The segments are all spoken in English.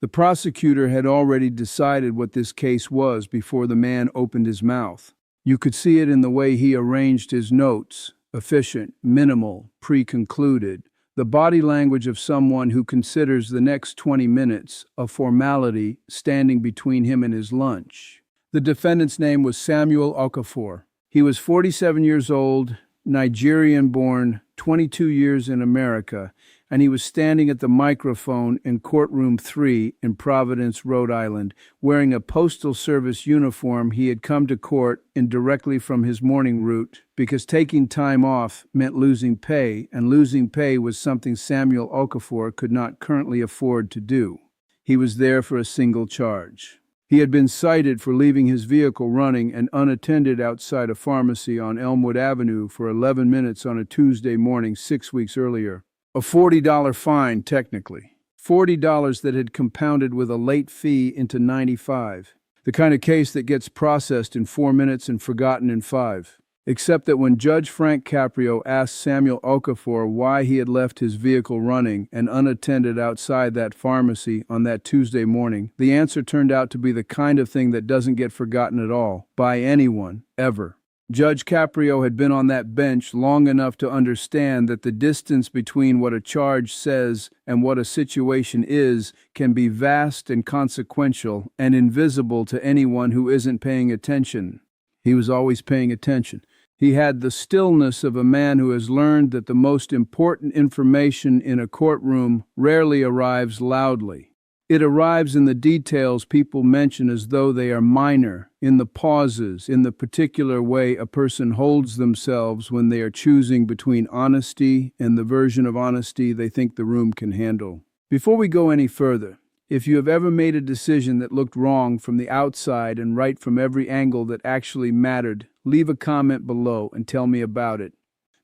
The prosecutor had already decided what this case was before the man opened his mouth. You could see it in the way he arranged his notes, efficient, minimal, pre-concluded, the body language of someone who considers the next 20 minutes a formality standing between him and his lunch. The defendant's name was Samuel Okafor. He was 47 years old, Nigerian-born, 22 years in America, and he was standing at the microphone in Courtroom 3 in Providence, Rhode Island, wearing a Postal Service uniform he had come to court in directly from his morning route, because taking time off meant losing pay, and losing pay was something Samuel Okafor could not currently afford to do. He was there for a single charge. He had been cited for leaving his vehicle running and unattended outside a pharmacy on Elmwood Avenue for 11 minutes on a Tuesday morning 6 weeks earlier. A $40 fine, technically. $40 that had compounded with a late fee into $95. The kind of case that gets processed in 4 minutes and forgotten in 5. Except that when Judge Frank Caprio asked Samuel Okafor why he had left his vehicle running and unattended outside that pharmacy on that Tuesday morning, the answer turned out to be the kind of thing that doesn't get forgotten at all, by anyone, ever. Judge Caprio had been on that bench long enough to understand that the distance between what a charge says and what a situation is can be vast and consequential and invisible to anyone who isn't paying attention. He was always paying attention. He had the stillness of a man who has learned that the most important information in a courtroom rarely arrives loudly. It arrives in the details people mention as though they are minor, in the pauses, in the particular way a person holds themselves when they are choosing between honesty and the version of honesty they think the room can handle. Before we go any further, if you have ever made a decision that looked wrong from the outside and right from every angle that actually mattered, leave a comment below and tell me about it.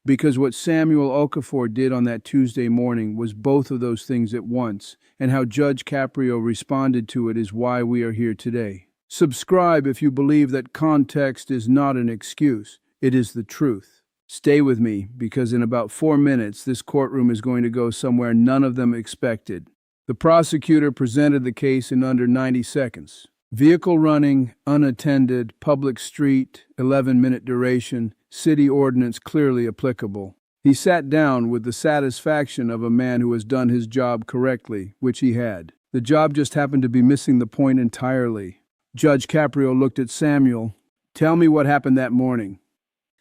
Because what Samuel Okafor did on that Tuesday morning was both of those things at once, and how Judge Caprio responded to it is why we are here today. Subscribe if you believe that context is not an excuse, it is the truth. Stay with me, because in about 4 minutes this courtroom is going to go somewhere none of them expected. The prosecutor presented the case in under 90 seconds. Vehicle running, unattended, public street, 11-minute duration, city ordinance clearly applicable. He sat down with the satisfaction of a man who has done his job correctly, which he had. The job just happened to be missing the point entirely. Judge Caprio looked at Samuel. "Tell me what happened that morning."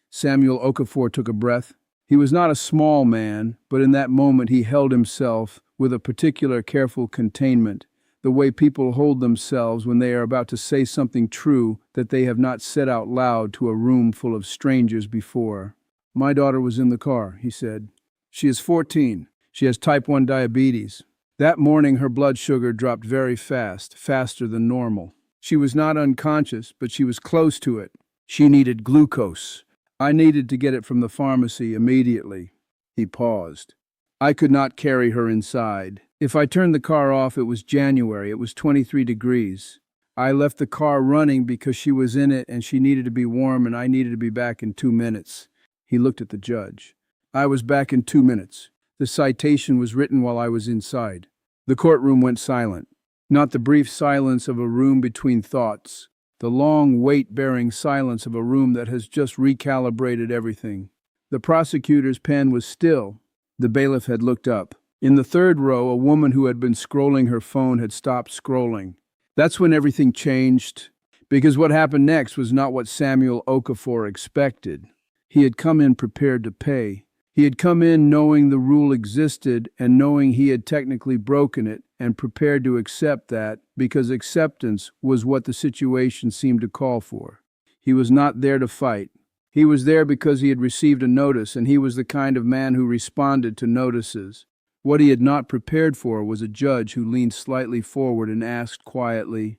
Samuel Okafor took a breath. He was not a small man, but in that moment he held himself with a particular careful containment, the way people hold themselves when they are about to say something true that they have not said out loud to a room full of strangers before. "My daughter was in the car," he said. "She is 14. She has type 1 diabetes. That morning her blood sugar dropped very fast, faster than normal. She was not unconscious, but she was close to it. She needed glucose. I needed to get it from the pharmacy immediately." He paused. "I could not carry her inside. If I turned the car off, it was January. It was 23 degrees. I left the car running because she was in it and she needed to be warm and I needed to be back in 2 minutes. He looked at the judge. "I was back in 2 minutes. The citation was written while I was inside." The courtroom went silent. Not the brief silence of a room between thoughts. The long, weight-bearing silence of a room that has just recalibrated everything. The prosecutor's pen was still. The bailiff had looked up. In the third row, a woman who had been scrolling her phone had stopped scrolling. That's when everything changed, because what happened next was not what Samuel Okafor expected. He had come in prepared to pay. He had come in knowing the rule existed and knowing he had technically broken it and prepared to accept that, because acceptance was what the situation seemed to call for. He was not there to fight. He was there because he had received a notice, and he was the kind of man who responded to notices. What he had not prepared for was a judge who leaned slightly forward and asked quietly,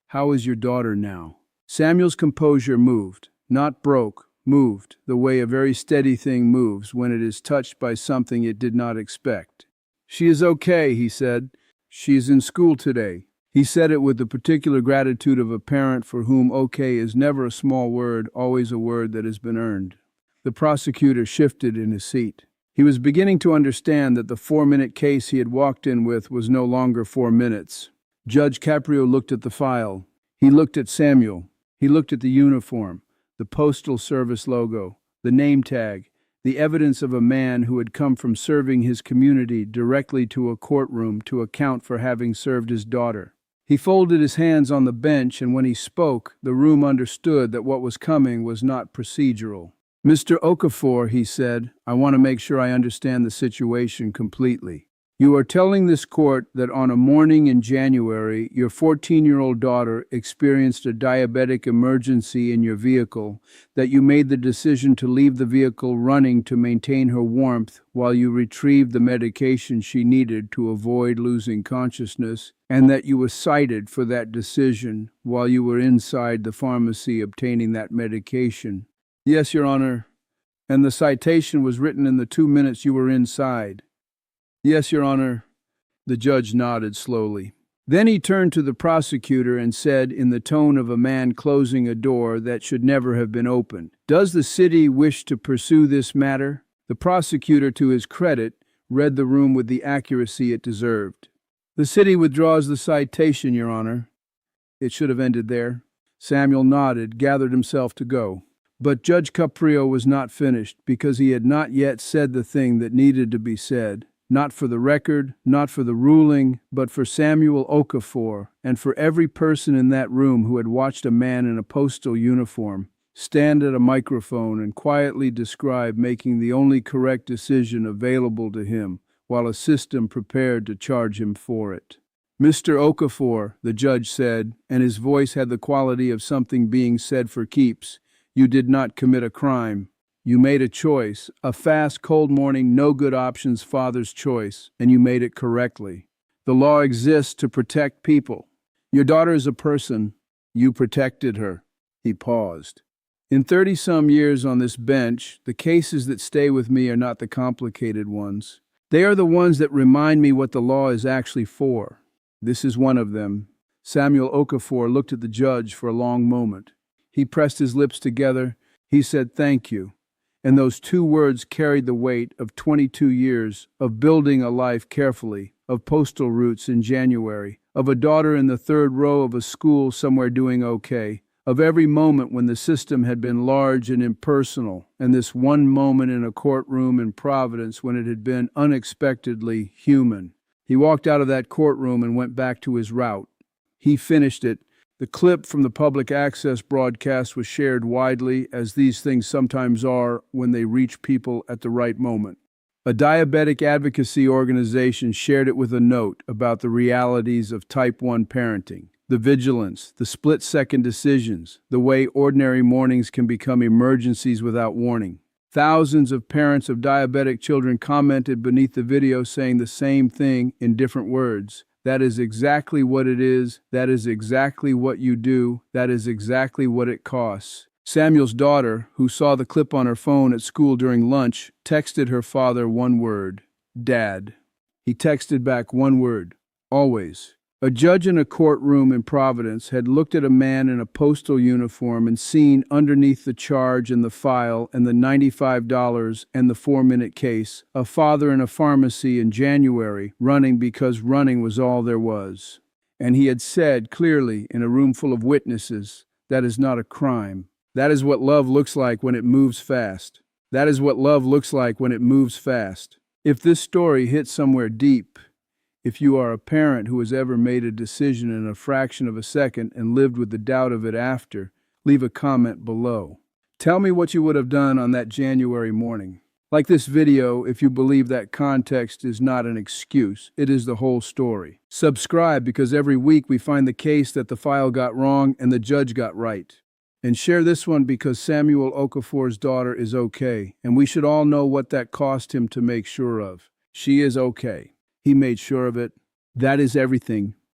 "How is your daughter now?" Samuel's composure moved, not broke, moved, the way a very steady thing moves when it is touched by something it did not expect. "She is okay," he said. "She is in school today." He said it with the particular gratitude of a parent for whom okay is never a small word, always a word that has been earned. The prosecutor shifted in his seat. He was beginning to understand that the 4-minute case he had walked in with was no longer 4 minutes. Judge Caprio looked at the file. He looked at Samuel. He looked at the uniform, the Postal Service logo, the name tag, the evidence of a man who had come from serving his community directly to a courtroom to account for having served his daughter. He folded his hands on the bench, and when he spoke, the room understood that what was coming was not procedural. "Mr. Okafor," he said, "I want to make sure I understand the situation completely. You are telling this court that on a morning in January, your 14-year-old daughter experienced a diabetic emergency in your vehicle, that you made the decision to leave the vehicle running to maintain her warmth while you retrieved the medication she needed to avoid losing consciousness, and that you were cited for that decision while you were inside the pharmacy obtaining that medication." "Yes, Your Honor. And the citation was written in the 2 minutes you were inside." "Yes, Your Honor." The judge nodded slowly. Then he turned to the prosecutor and said in the tone of a man closing a door that should never have been opened, "Does the city wish to pursue this matter?" The prosecutor, to his credit, read the room with the accuracy it deserved. "The city withdraws the citation, Your Honor." It should have ended there. Samuel nodded, gathered himself to go. But Judge Caprio was not finished, because he had not yet said the thing that needed to be said. Not for the record, not for the ruling, but for Samuel Okafor, and for every person in that room who had watched a man in a postal uniform stand at a microphone and quietly describe making the only correct decision available to him, while a system prepared to charge him for it. "Mr. Okafor," the judge said, and his voice had the quality of something being said for keeps, "you did not commit a crime. You made a choice, a fast, cold morning, no good options father's choice, and you made it correctly. The law exists to protect people. Your daughter is a person. You protected her." He paused. "In 30-some years on this bench, the cases that stay with me are not the complicated ones. They are the ones that remind me what the law is actually for. This is one of them." Samuel Okafor looked at the judge for a long moment. He pressed his lips together. He said, "Thank you." And those 2 words carried the weight of 22 years of building a life carefully, of postal routes in January, of a daughter in the 3rd row of a school somewhere doing okay, of every moment when the system had been large and impersonal, and this one moment in a courtroom in Providence when it had been unexpectedly human. He walked out of that courtroom and went back to his route. He finished it. The clip from the public access broadcast was shared widely, as these things sometimes are when they reach people at the right moment. A diabetic advocacy organization shared it with a note about the realities of type 1 parenting, the vigilance, the split-second decisions, the way ordinary mornings can become emergencies without warning. Thousands of parents of diabetic children commented beneath the video saying the same thing in different words. "That is exactly what it is. That is exactly what you do. That is exactly what it costs." Samuel's daughter, who saw the clip on her phone at school during lunch, texted her father one word: "Dad." He texted back one word: "Always." A judge in a courtroom in Providence had looked at a man in a postal uniform and seen underneath the charge and the file and the $95 and the 4-minute case, a father in a pharmacy in January running because running was all there was. And he had said clearly in a room full of witnesses, "That is not a crime. That is what love looks like when it moves fast. That is what love looks like when it moves fast." If this story hits somewhere deep, if you are a parent who has ever made a decision in a fraction of a second and lived with the doubt of it after, leave a comment below. Tell me what you would have done on that January morning. Like this video if you believe that context is not an excuse, it is the whole story. Subscribe, because every week we find the case that the file got wrong and the judge got right. And share this one because Samuel Okafor's daughter is okay, and we should all know what that cost him to make sure of. She is okay. He made sure of it. That is everything.